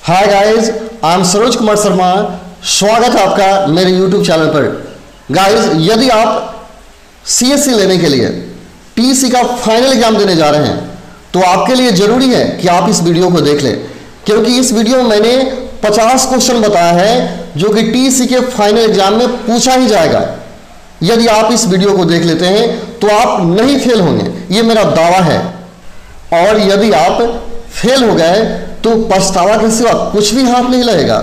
Hi guys, I am Saroj Kumar Sharma. स्वागत है आपका मेरे यूट्यूब चैनल पर। गाइस, यदि आप सीएससी लेने के लिए टीसी का फाइनल एग्जाम देने जा रहे हैं तो आपके लिए जरूरी है कि आप इस वीडियो को देख लें, क्योंकि इस वीडियो में मैंने 50 क्वेश्चन बताया है जो कि टीसी के फाइनल एग्जाम में पूछा ही जाएगा। यदि आप इस वीडियो को देख लेते हैं तो आप नहीं फेल होंगे, ये मेरा दावा है। और यदि आप फेल हो गए तो पछतावा के सिवा कुछ भी हाथ नहीं लगेगा।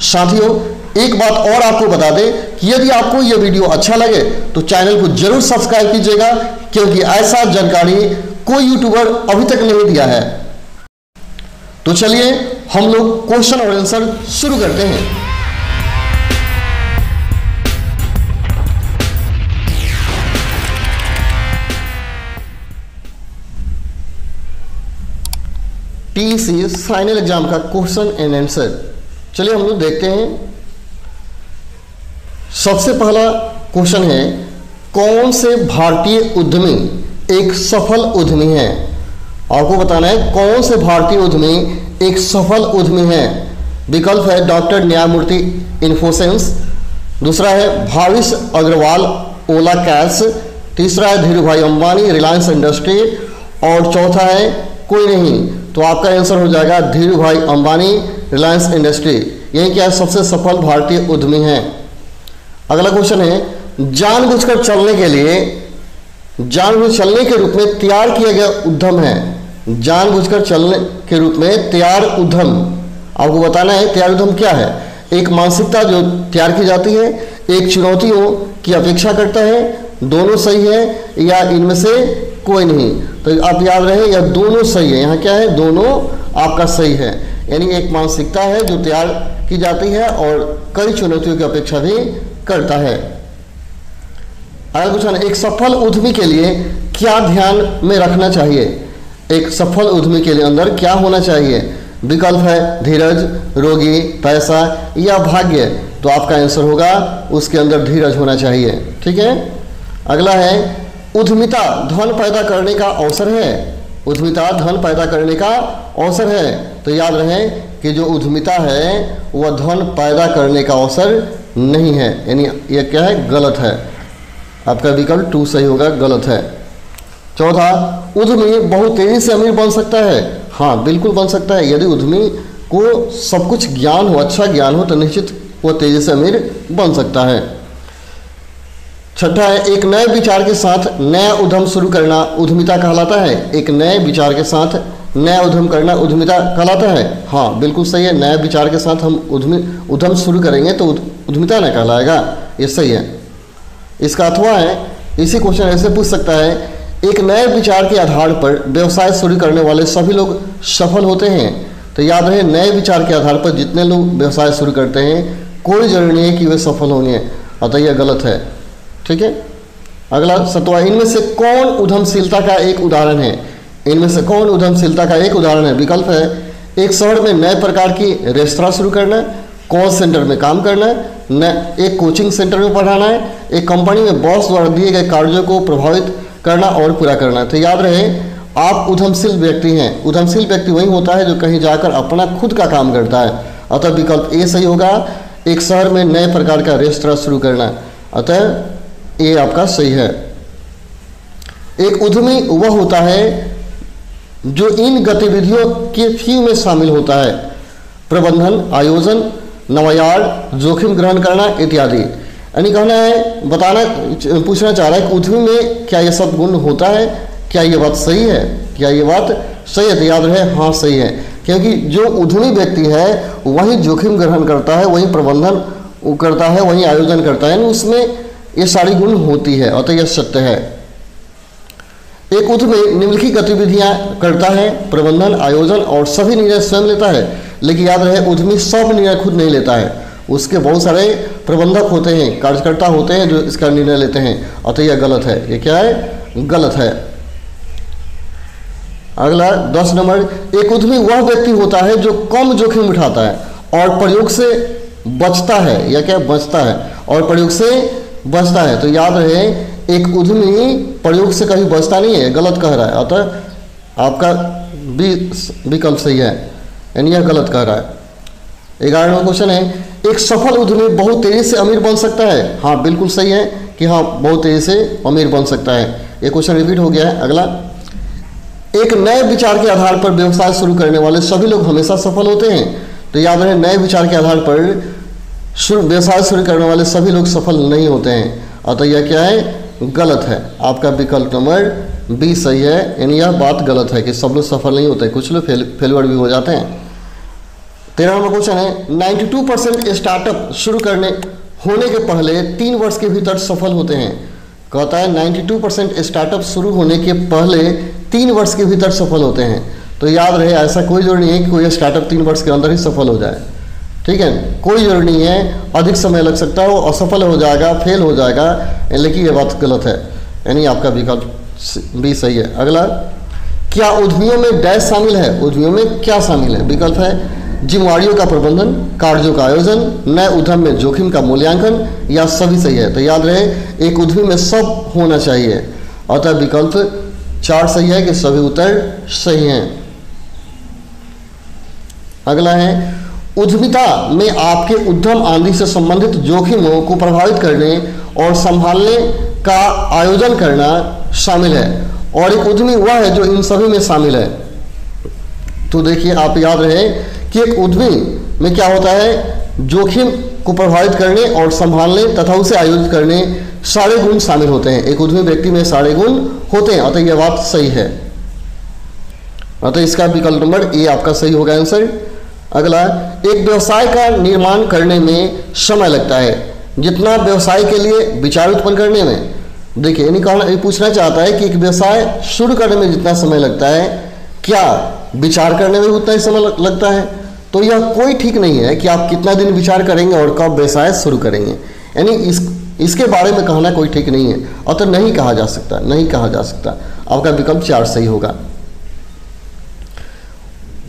साथियों, एक बात और आपको बता दें कि यदि आपको यह वीडियो अच्छा लगे तो चैनल को जरूर सब्सक्राइब कीजिएगा, क्योंकि ऐसा जानकारी कोई यूट्यूबर अभी तक नहीं दिया है। तो चलिए हम लोग क्वेश्चन और आंसर शुरू करते हैं। टीसी फाइनल एग्जाम का क्वेश्चन एंड आंसर, चलिए हम लोग देखते हैं। सबसे पहला क्वेश्चन है, कौन से भारतीय उद्यमी एक सफल उद्यमी है? आपको बताना है कौन से भारतीय उद्यमी एक सफल उद्यमी है। विकल्प है डॉक्टर न्यायमूर्ति इन्फोसिस, दूसरा है भाविश अग्रवाल ओला कैश, तीसरा है धीरू भाई अंबानी रिलायंस इंडस्ट्री, और चौथा है कोई नहीं। तो आपका आंसर हो जाएगा धीरू भाई अंबानी रिलायंस इंडस्ट्री। यही क्या सबसे सफल भारतीय उद्यमी हैं। अगला क्वेश्चन है, जानबूझकर चलने के लिए चलने के रूप में तैयार किया गया उद्यम है। जानबूझकर चलने के रूप में तैयार उद्यम, आपको बताना है तैयार उद्यम क्या है। एक मानसिकता जो तैयार की जाती है, एक चुनौतियों की अपेक्षा करता है, दोनों सही है या इनमें से कोई नहीं। तो आप याद रहे या दोनों सही है, यहाँ क्या है दोनों आपका सही है। यानी एक मानसिकता है जो तैयार की जाती है और कई चुनौतियों की अपेक्षा भी करता है। अगला क्वेश्चन, एक सफल उद्यमी के लिए क्या ध्यान में रखना चाहिए? एक सफल उद्यमी के लिए अंदर क्या होना चाहिए? विकल्प है धीरज, रोगी, पैसा या भाग्य। तो आपका आंसर होगा उसके अंदर धीरज होना चाहिए। ठीक है। अगला है, उद्यमिता धन पैदा करने का अवसर है। उद्यमिता धन पैदा करने का अवसर है। तो याद रहे कि जो उद्यमिता है वह धन पैदा करने का अवसर नहीं है, यानी यह क्या है गलत है। आपका विकल्प 2 सही होगा, गलत है। चौथा, उद्यमी बहुत तेजी से अमीर बन सकता है। हाँ, बिल्कुल बन सकता है। यदि उद्यमी को सब कुछ ज्ञान हो, अच्छा ज्ञान हो, तो निश्चित वो तेजी से अमीर बन सकता है। छठा है, एक नए विचार के साथ नया उद्यम शुरू करना उद्यमिता कहलाता है। एक नए विचार के साथ नया उद्यम करना उद्यमिता कहलाता है। हाँ, बिल्कुल सही है। नए विचार के साथ हम उद्यम शुरू करेंगे तो उद्यमिता न कहलाएगा, ये सही है। इसका अथवा है, इसी क्वेश्चन ऐसे पूछ सकता है, एक नए विचार के आधार पर व्यवसाय शुरू करने वाले सभी लोग सफल होते हैं। तो याद रहे, नए विचार के आधार पर जितने लोग व्यवसाय शुरू करते हैं कोई जरूरी नहीं है कि वे सफल होंगे, अतः यह गलत है। ठीक है। अगला 7वां, इनमें से कौन उद्यमशीलता का एक उदाहरण है? इनमें से कौन उद्यमशीलता का एक उदाहरण है? विकल्प है एक शहर में नए प्रकार की रेस्तरां शुरू करना, कॉल सेंटर में काम करना, एक कोचिंग सेंटर में पढ़ाना है, एक कंपनी में बॉस द्वारा दिए गए कार्यों को प्रभावित करना और पूरा करना। तो याद रहे, आप उद्यमशील व्यक्ति हैं। उद्यमशील व्यक्ति वही होता है जो कहीं जाकर अपना खुद का काम करता है। अतः विकल्प ए सही होगा, एक शहर में नए प्रकार का रेस्तरां शुरू करना। अतः ये आपका सही है। एक उद्यमी वह होता है जो इन गतिविधियों के फी में शामिल होता है: प्रबंधन, आयोजन, नवाचार, जोखिम ग्रहण करना इत्यादि। यानी कहना है, पूछना चाह रहा है कि उद्यमी में क्या ये सब गुण होता है? क्या ये बात सही है? क्या ये बात सही है? तो याद रहे हाँ सही है, क्योंकि जो उद्यमी व्यक्ति है वही जोखिम ग्रहण करता है, वही प्रबंधन करता है, वही आयोजन करता है, उसमें ये सारी गुण होती है, अतः यह सत्य है। एक उद्यमी निम्नलिखित गतिविधियां करता है: प्रबंधन, आयोजन और सभी निर्णय स्वयं लेता है। लेकिन याद रहे, उद्यमी सब निर्णय खुद नहीं लेता है, उसके बहुत सारे प्रबंधक होते हैं, कार्यकर्ता होते हैं जो इसका निर्णय लेते हैं, अतः यह गलत है। ये क्या है? गलत है। अगला 10 नंबर, एक उद्यमी वह व्यक्ति होता है जो कम जोखिम उठाता है और प्रयोग से बचता है, या क्या बचता है और प्रयोग से बचता है। तो याद रहे, एक उद्यमी प्रयोग से कभी बचता नहीं है, गलत कह रहा है। अतः आपका बी विकल्प सही है, यानी यह गलत कह रहा है। 11वां क्वेश्चन है, एक सफल उद्यमी बहुत तेजी से अमीर बन सकता है? हाँ बिल्कुल सही है कि हाँ बहुत तेजी से अमीर बन सकता है। ये क्वेश्चन रिपीट हो गया है। अगला, एक नए विचार के आधार पर व्यवसाय शुरू करने वाले सभी लोग हमेशा सफल होते हैं? तो याद रहे, नए विचार के आधार पर व्यवसाय शुरू करने वाले सभी लोग सफल नहीं होते हैं। अतः यह क्या है? गलत है। आपका विकल्प नंबर बी सही है, यानी यह बात गलत है कि सब लोग सफल नहीं होते, कुछ लोग फेलुअर भी हो जाते हैं। 13वां क्वेश्चन है, 92% स्टार्टअप शुरू होने के पहले 3 वर्ष के भीतर सफल होते हैं। कहता है 92% स्टार्टअप शुरू होने के पहले 3 वर्ष के भीतर सफल होते हैं। तो याद रहे, ऐसा कोई जरूरी नहीं है कि कोई स्टार्टअप 3 वर्ष के अंदर ही सफल हो जाए। ठीक है, कोई जरूरी नहीं है, अधिक समय लग सकता है, वो असफल हो जाएगा, फेल हो जाएगा, लेकिन ये बात गलत है, यानी आपका विकल्प भी सही है। अगला, क्या उद्यमियों में डैश शामिल है? उद्यमियों में क्या शामिल है? विकल्प है जिम्मेवारियों का प्रबंधन, कार्यों का आयोजन, नए उद्यम में जोखिम का मूल्यांकन, या सभी सही है। तो याद रहे, एक उद्यमी में सब होना चाहिए, अतः विकल्प 4 सही है कि सभी उत्तर सही हैं। अगला है, उद्यमिता में आपके उद्यम आदि से संबंधित जोखिमों को प्रभावित करने और संभालने का आयोजन करना शामिल है, और एक उद्यमी वह है जो इन सभी में शामिल है। तो देखिए, आप याद रहे कि एक उद्यमी में क्या होता है? जोखिम को प्रभावित करने और संभालने तथा उसे आयोजित करने सारे गुण शामिल होते हैं। एक उद्यमी व्यक्ति में सारे गुण होते हैं, अतः यह बात सही है। अतः इसका विकल्प नंबर ए आपका सही होगा आंसर। अगला, एक व्यवसाय का निर्माण करने में समय लगता है जितना व्यवसाय के लिए विचार उत्पन्न करने में। देखिए, ये पूछना चाहता है कि एक व्यवसाय शुरू करने में जितना समय लगता है, क्या विचार करने में उतना ही समय लगता है? तो यह कोई ठीक नहीं है कि आप कितना दिन विचार करेंगे और कब व्यवसाय शुरू करेंगे, यानी इसके बारे में कहना कोई ठीक नहीं है, अतः नहीं कहा जा सकता, नहीं कहा जा सकता। आपका विकल्प 4 सही होगा।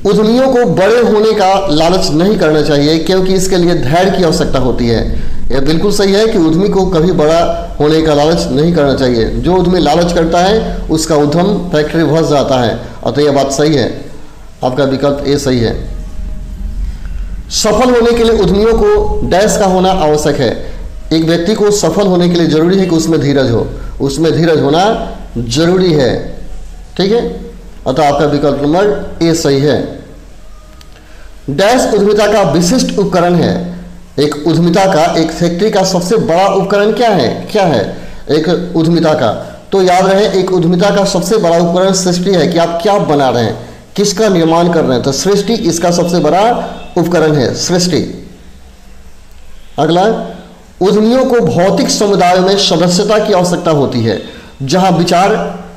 उद्यमियों को बड़े होने का लालच नहीं करना चाहिए, क्योंकि इसके लिए धैर्य की आवश्यकता होती है। यह बिल्कुल सही है कि उद्यमी को कभी बड़ा होने का लालच नहीं करना चाहिए। जो उद्यमी लालच करता है उसका उद्यम फैक्ट्री भस जाता है, अतः यह बात सही है। आपका विकल्प ए सही है। सफल होने के लिए उद्यमियों को डैश का होना आवश्यक है। एक व्यक्ति को सफल होने के लिए जरूरी है कि उसमें धीरज हो, उसमें धीरज होना जरूरी है। ठीक है, अतः आपका विकल्प नंबर ए सही है। डैश उद्यमिता का विशिष्ट उपकरण है। एक उद्यमिता का, एक फैक्ट्री का सबसे बड़ा उपकरण क्या है? क्या है एक उद्यमिता का? तो याद रहे, एक उद्यमिता का सबसे बड़ा उपकरण सृष्टि है, कि आप क्या बना रहे हैं, किसका निर्माण कर रहे हैं। तो सृष्टि इसका सबसे बड़ा उपकरण है, सृष्टि। अगला, उद्यमियों को भौतिक समुदाय में सदस्यता की आवश्यकता होती है, जहां विचार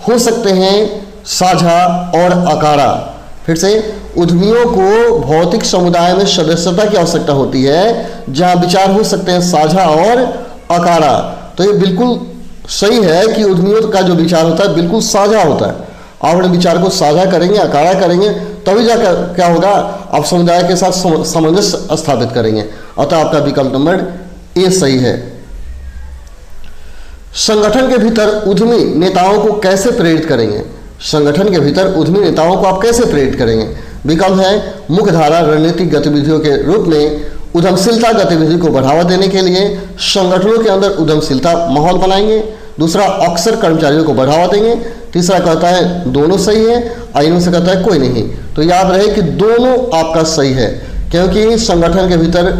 हो सकते हैं साझा और अकारा। फिर से, उद्यमियों को भौतिक समुदाय में सदस्यता की आवश्यकता होती है, जहां विचार हो सकते हैं साझा और अकारा। तो ये बिल्कुल सही है कि उद्यमियों का जो विचार होता है बिल्कुल साझा होता है। आप अपने विचार को साझा करेंगे, अकारा करेंगे, तभी जाकर क्या होगा, आप समुदाय के साथ सामंजस्य स्थापित करेंगे। अतः आपका विकल्प नंबर ए सही है। संगठन के भीतर उद्यमी नेताओं को कैसे प्रेरित करेंगे? संगठन के भीतर उद्यमी नेताओं को आप कैसे प्रेरित करेंगे? विकल्प है मुख्यधारा रणनीतिक गतिविधियों के रूप में उद्यमशीलता गतिविधि को बढ़ावा देने के लिए संगठनों के अंदर उद्यमशीलता माहौल बनाएंगे। दूसरा, अक्सर कर्मचारियों को बढ़ावा देंगे। तीसरा कहता है दोनों सही है, और इनमें से कहता है कोई नहीं। तो याद रहे कि दोनों आपका सही है, क्योंकि संगठन के भीतर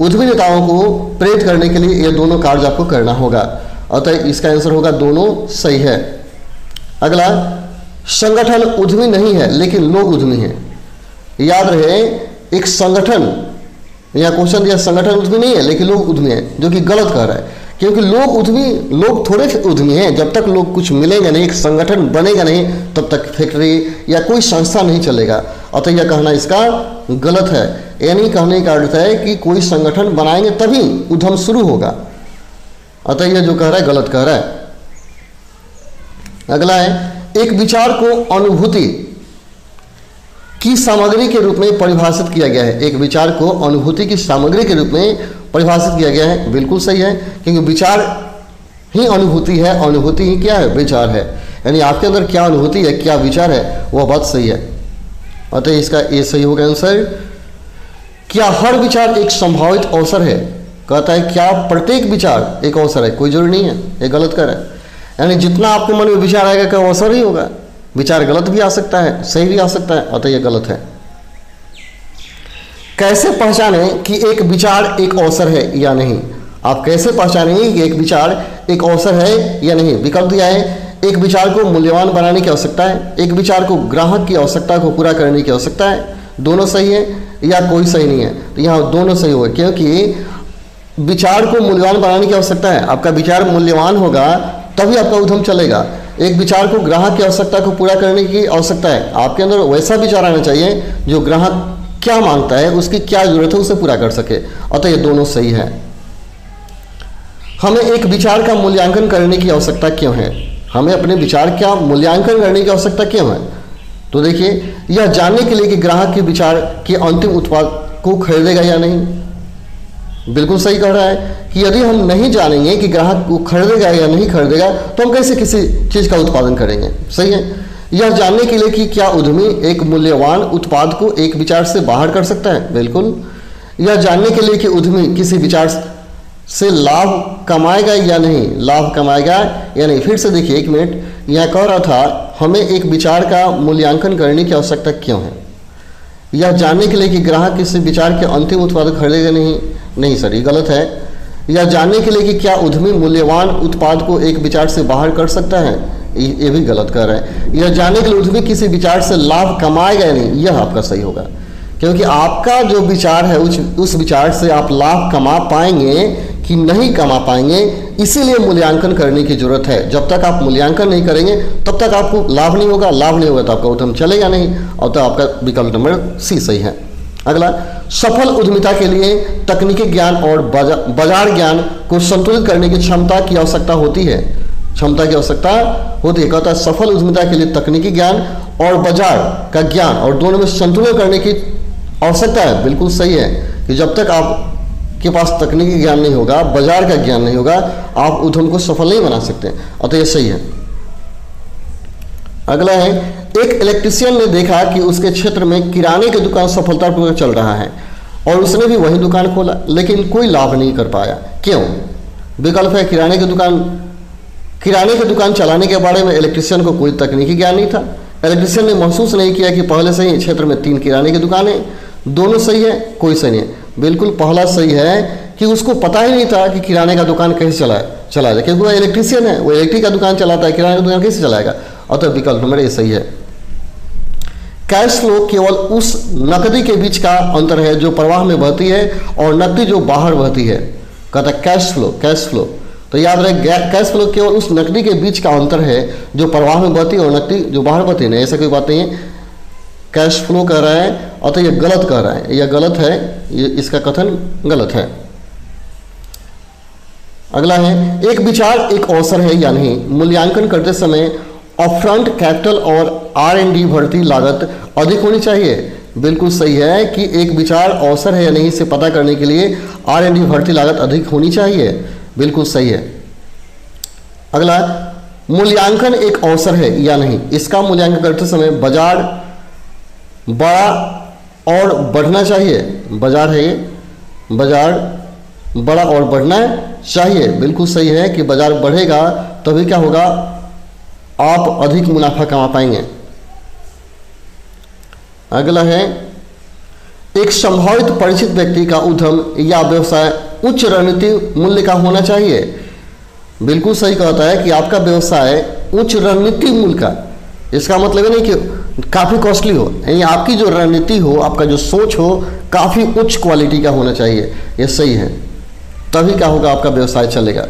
उद्यमी नेताओं को प्रेरित करने के लिए ये दोनों कार्य आपको करना होगा। अतः इसका आंसर होगा दोनों सही है। अगला, संगठन उद्यमी नहीं है लेकिन लोग उद्यमी हैं। याद रहे, एक संगठन, यह क्वेश्चन दिया संगठन उद्यमी नहीं है लेकिन लोग उद्यमी हैं, जो कि गलत कह रहा है, क्योंकि लोग थोड़े उद्यमी हैं। जब तक लोग कुछ मिलेगा नहीं, एक संगठन बनेगा नहीं, तब तक फैक्ट्री या कोई संस्था नहीं चलेगा। अतः यह कहना इसका गलत है। यानी कहने का अर्थ है कि कोई संगठन बनाएंगे तभी उद्यम शुरू होगा। अतः यह जो कह रहा है गलत कह रहा है। अगला है, एक विचार को अनुभूति की सामग्री के रूप में परिभाषित किया गया है। एक विचार को अनुभूति की सामग्री के रूप में परिभाषित किया गया है। बिल्कुल सही है, क्योंकि विचार ही अनुभूति है, अनुभूति ही क्या है, विचार है। यानी आपके अंदर क्या अनुभूति है, क्या विचार है, वह बात सही है। अतः इसका ए सही होगा आंसर। क्या हर विचार एक संभावित अवसर है? कहता है क्या प्रत्येक विचार एक अवसर है? कोई जरूरी नहीं है, ये गलत कर है। यानी जितना आपके मन में विचार आएगा क्या अवसर ही होगा? विचार गलत भी आ सकता है, सही भी आ सकता है, अतः यह गलत है। कैसे पहचाने कि एक विचार एक अवसर है या नहीं? आप कैसे पहचानेंगे कि एक विचार एक अवसर है या नहीं? विकल्प दिया है, एक विचार को मूल्यवान बनाने की आवश्यकता है, एक विचार को ग्राहक की आवश्यकता को पूरा करने की आवश्यकता है, दोनों सही है या कोई सही नहीं है? तो यहाँ दोनों सही होगा, क्योंकि विचार को मूल्यवान बनाने की आवश्यकता है। आपका विचार मूल्यवान होगा तभी आपका उद्यम चलेगा। एक विचार को ग्राहक की आवश्यकता को पूरा करने की आवश्यकता है। आपके अंदर वैसा विचार आना चाहिए जो ग्राहक क्या मांगता है, उसकी क्या जरूरत है, उसे पूरा कर सके, अतः ये दोनों सही है। हमें एक विचार का मूल्यांकन करने की आवश्यकता क्यों है? हमें अपने विचार का मूल्यांकन करने की आवश्यकता क्यों है? तो देखिए, यह जानने के लिए कि ग्राहक के विचार के अंतिम उत्पाद को खरीदेगा या नहीं। बिल्कुल सही कह रहा है कि यदि हम नहीं जानेंगे कि ग्राहक को खरीदेगा या नहीं खरीदेगा तो हम कैसे किसी चीज़ का उत्पादन करेंगे। सही है। यह जानने के लिए कि क्या उद्यमी एक मूल्यवान उत्पाद को एक विचार से बाहर कर सकता है। बिल्कुल। यह जानने के लिए कि उद्यमी किसी विचार से लाभ कमाएगा या नहीं, लाभ कमाएगा या नहीं। फिर से देखिए, एक मिनट, यह कह रहा था हमें एक विचार का मूल्यांकन करने की आवश्यकता क्यों है? यह जानने के लिए कि ग्राहक किसी विचार के अंतिम उत्पाद खरीदेगा नहीं सर, ये गलत है। यह जानने के लिए कि क्या उद्यमी मूल्यवान उत्पाद को एक विचार से बाहर कर सकता है, ये भी गलत कर रहा है। यह जानने के लिए उद्यमी किसी विचार से लाभ कमाएगा या नहीं, यह आपका सही होगा, क्योंकि आपका जो विचार है उस विचार से आप लाभ कमा पाएंगे कि नहीं कमा पाएंगे, इसीलिए मूल्यांकन करने की जरूरत है। जब तक आप मूल्यांकन नहीं करेंगे तब तक आपको लाभ नहीं होगा, लाभ नहीं होगा तो आपका उद्यम चलेगा नहीं, और तो आपका विकल्प नंबर सी सही है। अगला, सफल उद्यमिता के लिए तकनीकी ज्ञान और बाजार ज्ञान को संतुलित करने की क्षमता की आवश्यकता होती है। क्षमता की आवश्यकता होती है। कहता है सफल उद्यमिता के लिए तकनीकी ज्ञान और बाजार का ज्ञान और दोनों में संतुलन करने की आवश्यकता है। बिल्कुल सही है कि जब तक आपके पास तकनीकी ज्ञान नहीं होगा, बाजार का ज्ञान नहीं होगा, आप उद्यम को सफल नहीं बना सकते, अतः यह सही है। अगला है, एक इलेक्ट्रीशियन ने देखा कि उसके क्षेत्र में किराने की दुकान सफलतापूर्वक चल रहा है और उसने भी वही दुकान खोला, लेकिन कोई लाभ नहीं कर पाया। क्यों? विकल्प है, किराने की दुकान चलाने के बारे में इलेक्ट्रीशियन को कोई तकनीकी ज्ञान नहीं था। इलेक्ट्रीशियन ने महसूस नहीं किया कि पहले से ही क्षेत्र में 3 किराने की दुकानें, दोनों सही है, कोई सही नहीं है। बिल्कुल पहला सही है कि उसको पता ही नहीं था कि किराने का दुकान कैसे चलाया जाए, क्योंकि वो इलेक्ट्रीशियन है, वो इलेक्ट्रिक का दुकान चलाता है, किराने का दुकान कैसे चलाएगा, अतः विकल्प नंबर ए सही है। कैश फ्लो केवल उस नकदी के बीच का अंतर है जो प्रवाह में बहती है और नकदी जो बाहर बहती है। कहता है कैश फ्लो, तो याद रहे कैश फ्लो केवल उस नकदी के बीच का अंतर है जो प्रवाह में बहती है और नकदी जो बाहर बहती है। नहीं, ऐसा कोई बात नहीं है। कैश फ्लो कह रहा है, अतः यह गलत कह रहा है, यह गलत है, इसका कथन गलत है। अगला है, एक विचार एक अवसर है या नहीं। मूल्यांकन करते समय अपफ्रंट कैपिटल और R&D भर्ती लागत अधिक होनी चाहिए। बिल्कुल सही है कि एक विचार अवसर है या नहीं इसे पता करने के लिए R&D भर्ती लागत अधिक होनी चाहिए। बिल्कुल सही है। अगला, मूल्यांकन एक अवसर है या नहीं। इसका मूल्यांकन करते समय बाजार बड़ा और बढ़ना चाहिए। बाजार है ये, बाजार बड़ा और बढ़ना चाहिए। बिल्कुल सही है कि बाजार बढ़ेगा तभी क्या होगा, आप अधिक मुनाफा कमा पाएंगे। अगला है, एक संभावित परिचित व्यक्ति का उद्यम या व्यवसाय उच्च रणनीति मूल्य का होना चाहिए। बिल्कुल सही कहता है कि आपका व्यवसाय उच्च रणनीति मूल्य का, इसका मतलब नहीं कि काफ़ी कॉस्टली हो, यानी आपकी जो रणनीति हो, आपका जो सोच हो, काफ़ी उच्च क्वालिटी का होना चाहिए। यह सही है, तभी क्या होगा, आपका व्यवसाय चलेगा।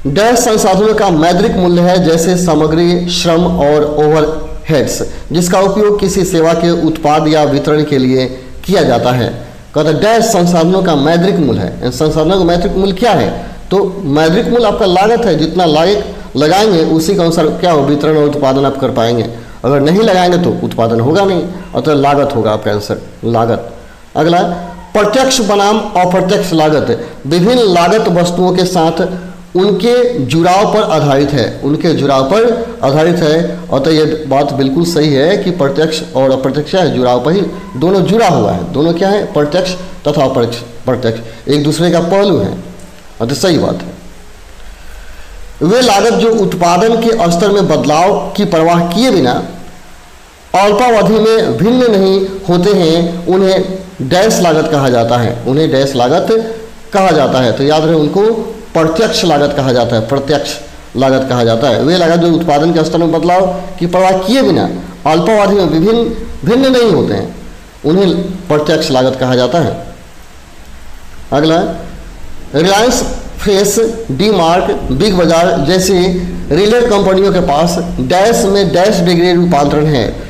डैश संसाधनों का मौद्रिक मूल्य है, जैसे सामग्री, श्रम और ओवरहेड्स, जिसका उपयोग किसी सेवा के उत्पाद या वितरण के लिए किया जाता है। कहता है डैश संसाधनों का मौद्रिक मूल्य है। संसाधनों का मौद्रिक मूल्य क्या है? तो मौद्रिक मूल्य आपका लागत है, जितना लागत लगाएंगे उसी के अनुसार क्या हो, वितरण और उत्पादन आप कर पाएंगे। अगर नहीं लगाएंगे तो उत्पादन होगा नहीं, और तो लागत होगा आपका आंसर, लागत। अगला, प्रत्यक्ष बनाम अप्रत्यक्ष लागत। विभिन्न लागत वस्तुओं के साथ उनके जुड़ाव पर आधारित है, उनके जुड़ाव पर आधारित है। और तो ये बात बिल्कुल सही है कि प्रत्यक्ष और अप्रत्यक्ष है जुड़ाव पर ही दोनों जुड़ा हुआ है। दोनों क्या है? प्रत्यक्ष तथा अपरोक्ष, प्रत्यक्ष एक दूसरे का पहलू है। और तो सही बात है। वे लागत जो उत्पादन के स्तर में बदलाव की परवाह किए बिना अल्पावधि में भिन्न नहीं होते हैं, उन्हें डैश लागत कहा जाता है। उन्हें डैश लागत कहा जाता है। तो याद रहे, उनको प्रत्यक्ष लागत कहा जाता है, प्रत्यक्ष लागत कहा जाता है। वे लागत जो उत्पादन के स्तर में बदलाव की परवाह किए बिना अल्पावधि में भिन्न नहीं होते हैं, उन्हें प्रत्यक्ष लागत कहा जाता है। अगला, Reliance fresh, D mart, big बाजार जैसी रिटेल कंपनियों के पास डैश में डैश डिग्री रूपांतरण है।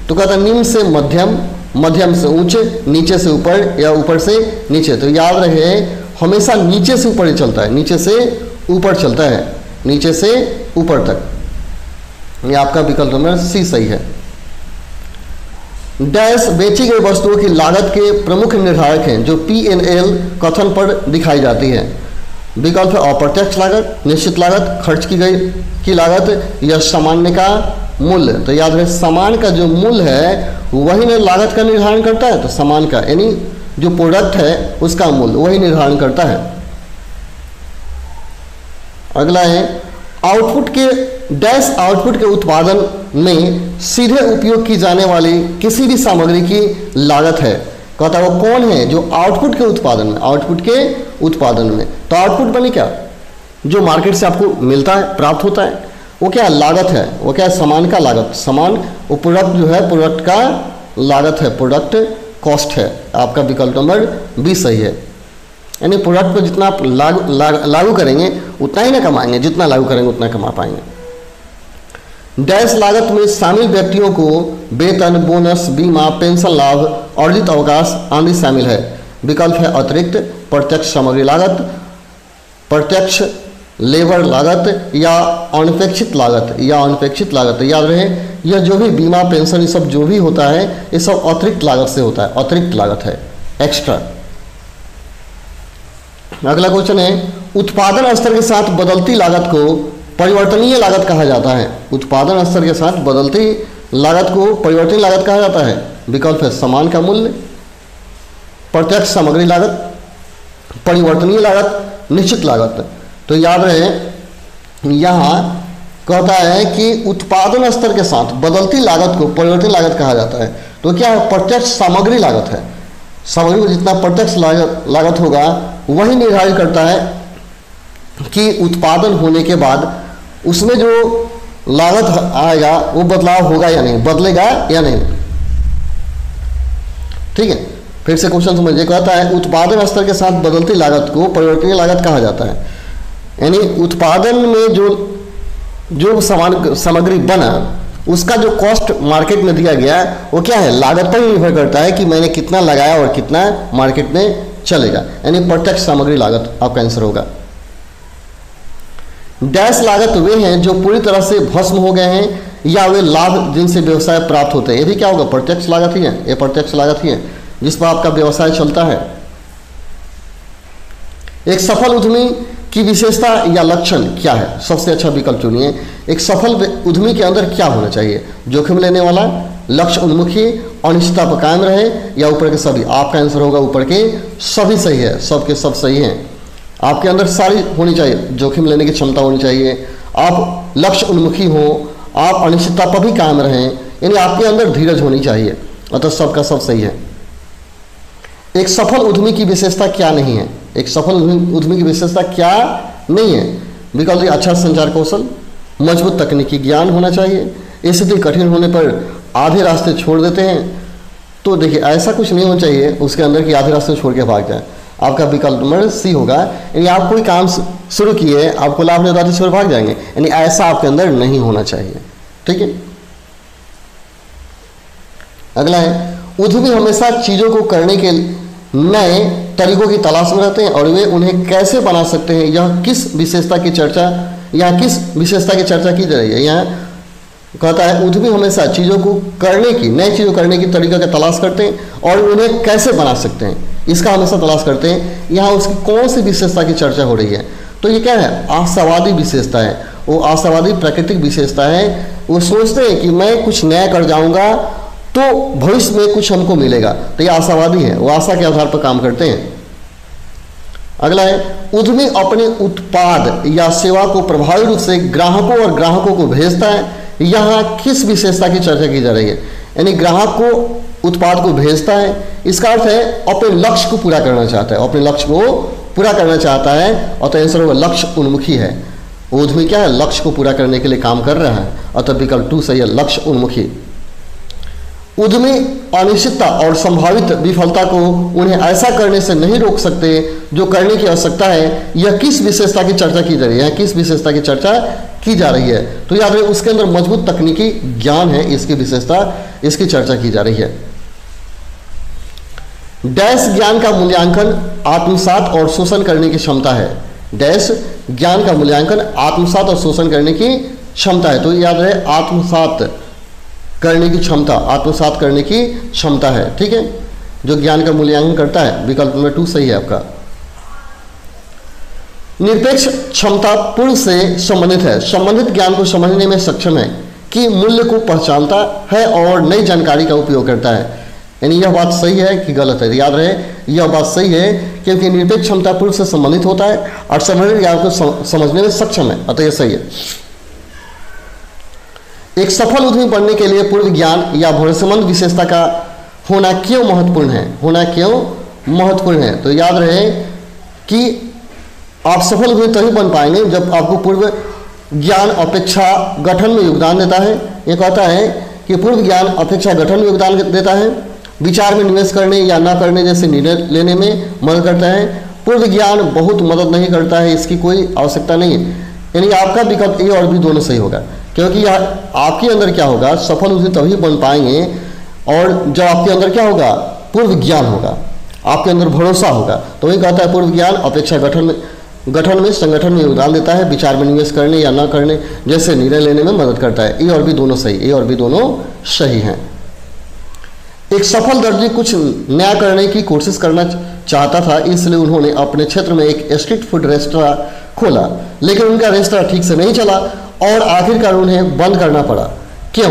तो कहता है निम्न से मध्यम, मध्यम से उच्च, नीचे से ऊपर या ऊपर से नीचे। तो याद रहे, हमेशा नीचे से ऊपर ही चलता है, नीचे से ऊपर चलता है, नीचे से ऊपर तक। ये आपका विकल्प नंबर सी सही है। डैश बेची गई वस्तुओं की लागत के प्रमुख निर्धारक हैं जो P&L कथन पर दिखाई जाती है। विकल्प है अप्रत्यक्ष लागत, निश्चित लागत, खर्च की गई की लागत या सामान्य का मूल्य। तो याद रहे, सामान का जो मूल्य है वही ने लागत का निर्धारण करता है। तो सामान का यानी जो प्रोडक्ट है उसका मूल्य वही निर्धारण करता है। अगला है आउटपुट के डैश, आउटपुट के उत्पादन में सीधे उपयोग की जाने वाली किसी भी सामग्री की लागत है। कहता है वो कौन है जो आउटपुट के उत्पादन में, आउटपुट के उत्पादन में। तो आउटपुट बने क्या? जो मार्केट से आपको मिलता है, प्राप्त होता है, वो क्या लागत है? वो क्या है? सामान का लागत। सामान वो प्रोडक्ट जो है, प्रोडक्ट का लागत है, प्रोडक्ट कॉस्ट है। आपका विकल्प नंबर बी सही है। यानी प्रोडक्ट को जितना आप लागू करेंगे उतना ही ना कमाएंगे, जितना लागू करेंगे उतना कमा पाएंगे। डैश लागत में शामिल व्यक्तियों को वेतन, बोनस, बीमा, पेंशन लाभ, अर्जित अवकाश आदि शामिल है। विकल्प है अतिरिक्त, प्रत्यक्ष सामग्री लागत, प्रत्यक्ष लेबर लागत या अनपेक्षित लागत, या अनपेक्षित लागत। याद रहे, यह जो भी बीमा, पेंशन, ये सब जो भी होता है ये सब अतिरिक्त लागत से होता है, अतिरिक्त लागत है, एक्स्ट्रा। अगला क्वेश्चन है उत्पादन स्तर के साथ बदलती लागत को परिवर्तनीय लागत कहा जाता है। उत्पादन स्तर के साथ बदलती लागत को परिवर्तनीय लागत कहा जाता है। विकल्प है सामान का मूल्य, प्रत्यक्ष सामग्री लागत, परिवर्तनीय लागत, निश्चित लागत। तो याद रहे, यहाँ कहता है कि उत्पादन स्तर के साथ बदलती लागत को परिवर्तनीय लागत कहा जाता है। तो क्या है? प्रत्यक्ष सामग्री लागत है। सामग्री में जितना प्रत्यक्ष लागत होगा वही निर्धारित करता है कि उत्पादन होने के बाद उसमें जो लागत आएगा वो बदलाव होगा या नहीं, बदलेगा या नहीं। ठीक है, फिर से क्वेश्चन समझिए। कहता है उत्पादन स्तर के साथ बदलती लागत को परिवर्तनीय लागत कहा जाता है। यानी उत्पादन में जो सामग्री बना उसका जो कॉस्ट मार्केट में दिया गया वो क्या है? लागत पर ही निर्भर करता है कि मैंने कितना लगाया और कितना मार्केट में चलेगा। यानी प्रत्यक्ष सामग्री लागत आपका आंसर होगा। डैश लागत वे हैं जो पूरी तरह से भस्म हो गए हैं या वे लाभ जिनसे व्यवसाय प्राप्त होते हैं। ये भी क्या होगा? प्रत्यक्ष लागत ही है, ये प्रत्यक्ष लागत ही है जिस पर आपका व्यवसाय चलता है। एक सफल उद्यमी की विशेषता या लक्षण क्या है? सबसे अच्छा विकल्प चुनिए। एक सफल उद्यमी के अंदर क्या होना चाहिए? जोखिम लेने वाला, लक्ष्य उन्मुखी, अनिश्चितता पर कायम रहे, या ऊपर के सभी। आपका आंसर होगा ऊपर के सभी सही है, सबके सब सही हैं। आपके अंदर सारी होनी चाहिए, जोखिम लेने की क्षमता होनी चाहिए, आप लक्ष्य उन्मुखी हो, आप अनिश्चितता पर भी कायम रहें, यानी आपके अंदर धीरज होनी चाहिए। अतः सबका सब सही है। एक सफल उद्यमी की विशेषता क्या नहीं है? एक सफल उद्यमी की विशेषता क्या नहीं है? विकल्प अच्छा संचार कौशल, मजबूत तकनीकी ज्ञान होना चाहिए, स्थिति कठिन होने पर आधे रास्ते छोड़ देते हैं। तो देखिए ऐसा कुछ नहीं होना चाहिए उसके अंदर कि आधे रास्ते छोड़ के भाग जाए। आपका विकल्प नंबर सी होगा। यानी आप कोई काम शुरू किए, आपको लाभ नहीं होता तो छोड़ भाग जाएंगे, यानी ऐसा आपके अंदर नहीं होना चाहिए। ठीक है, अगला है उद्यमी हमेशा चीज़ों को करने के नए तरीकों की तलाश में रहते हैं और वे उन्हें कैसे बना सकते हैं, यह किस विशेषता की चर्चा की जा रही है। यहाँ कहता है उद्यमी हमेशा चीज़ों को करने की, नई चीज़ों करने की तरीका का तलाश करते हैं और उन्हें कैसे बना सकते हैं इसका हमेशा तलाश करते हैं। यहाँ उसकी कौन सी विशेषता की चर्चा हो रही है? तो ये क्या है, आशावादी विशेषता है, वो आशावादी प्राकृतिक विशेषता है। वो सोचते हैं कि मैं कुछ नया कर जाऊंगा तो भविष्य में कुछ हमको मिलेगा, तो ये आशावादी है, वो आशा के आधार पर काम करते हैं। अगला है, उद्यमी अपने उत्पाद या सेवा को प्रभावी रूप से ग्राहकों और ग्राहकों को भेजता है। यहाँ किस विशेषता की चर्चा की जा रही है, यानी ग्राहक को उत्पाद को भेजता है, इसका अर्थ है अपने लक्ष्य को पूरा करना चाहता है, अपने लक्ष्य को पूरा करना चाहता है, और तो आंसर होगा लक्ष्य उन्मुखी है। उद्यमी क्या है, लक्ष्य को पूरा करने के लिए काम कर रहा है, अतः विकल्प 2 सही है, लक्ष्य उन्मुखी। उद्यमी अनिश्चितता और संभावित विफलता को उन्हें ऐसा करने से नहीं रोक सकते जो करने की आवश्यकता है। यह किस विशेषता की चर्चा की जा रही है, किस विशेषता की चर्चा की जा रही है, तो याद रहे उसके अंदर मजबूत तकनीकी ज्ञान है, इसकी विशेषता, इसकी चर्चा की जा रही है। डैश ज्ञान का मूल्यांकन आत्मसात और शोषण करने की क्षमता है। डैश ज्ञान का मूल्यांकन आत्मसात और शोषण करने की क्षमता है, तो याद रहे आत्मसात करने की क्षमता, आत्मसात करने की क्षमता है, ठीक है, जो ज्ञान का मूल्यांकन करता है। विकल्प नंबर 2 सही है आपका। निरपेक्ष क्षमता पूर्ण से संबंधित है, संबंधित ज्ञान को समझने में सक्षम है, कि मूल्य को पहचानता है और नई जानकारी का उपयोग करता है। यानी यह बात सही है कि गलत है, याद रहे यह बात सही है, क्योंकि निरपेक्ष क्षमता पूर्ण से संबंधित होता है और संबंधित ज्ञान को समझने में सक्षम है, अतः यह सही है। एक सफल उद्यमी बनने के लिए पूर्व ज्ञान या भरोसेमंद विशेषता का होना क्यों महत्वपूर्ण है, होना क्यों महत्वपूर्ण है, तो याद रहे कि आप सफल उद्यमी तभी बन पाएंगे जब आपको पूर्व ज्ञान अपेक्षा गठन में योगदान देता है। ये कहता है कि पूर्व ज्ञान अपेक्षा गठन में योगदान देता है, विचार में निवेश करने या ना करने जैसे निर्णय लेने में मदद करता है। पूर्व ज्ञान बहुत मदद नहीं करता है, इसकी कोई आवश्यकता नहीं है। यानी आपका विकल्प ए और बी दोनों सही होगा, क्योंकि यह आपके अंदर क्या होगा, सफल उद्यमी तभी बन पाएंगे और जब आपके अंदर क्या होगा, पूर्व ज्ञान होगा, आपके अंदर भरोसा होगा। तो वही कहता है पूर्व ज्ञान अपेक्षा गठन में संगठन में योगदान देता है, विचार में निवेश करने या न करने जैसे निर्णय लेने में मदद करता है। ए और बी दोनों सही, ए और बी दोनों सही हैं। एक सफल दर्जी कुछ नया करने की कोशिश करना चाहता था, इसलिए उन्होंने अपने क्षेत्र में एक स्ट्रीट फूड रेस्टोरेंट खोला, लेकिन उनका रेस्टोरेंट ठीक से नहीं चला और आखिरकार उन्हें बंद करना पड़ा। क्यों?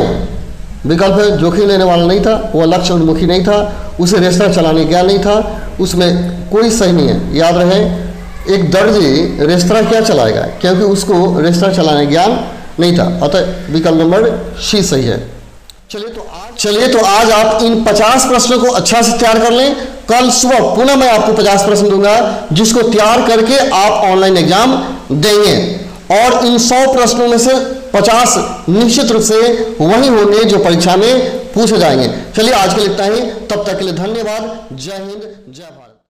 विकल्प है जोखिम लेने वाला नहीं था, वह लक्ष्य उन्मुखी नहीं था, उसे रेस्टोरेंट चलाने ज्ञान नहीं था, उसमें कोई सही नहीं है। याद रहे एक दर्जी रेस्तरां क्या चलाएगा, क्योंकि उसको रेस्तरां चलाने ज्ञान नहीं था, अतः विकल्प नंबर सी सही है। चलिए तो आज आप इन 50 प्रश्नों को अच्छा से तैयार कर लें। कल सुबह पुनः मैं आपको 50 प्रश्न दूंगा, जिसको तैयार करके आप ऑनलाइन एग्जाम देंगे, और इन 100 प्रश्नों में से 50 निश्चित रूप से वही होंगे जो परीक्षा में पूछे जाएंगे। चलिए आज के लिए इतना ही, तब तक के लिए धन्यवाद। जय हिंद, जय भारत।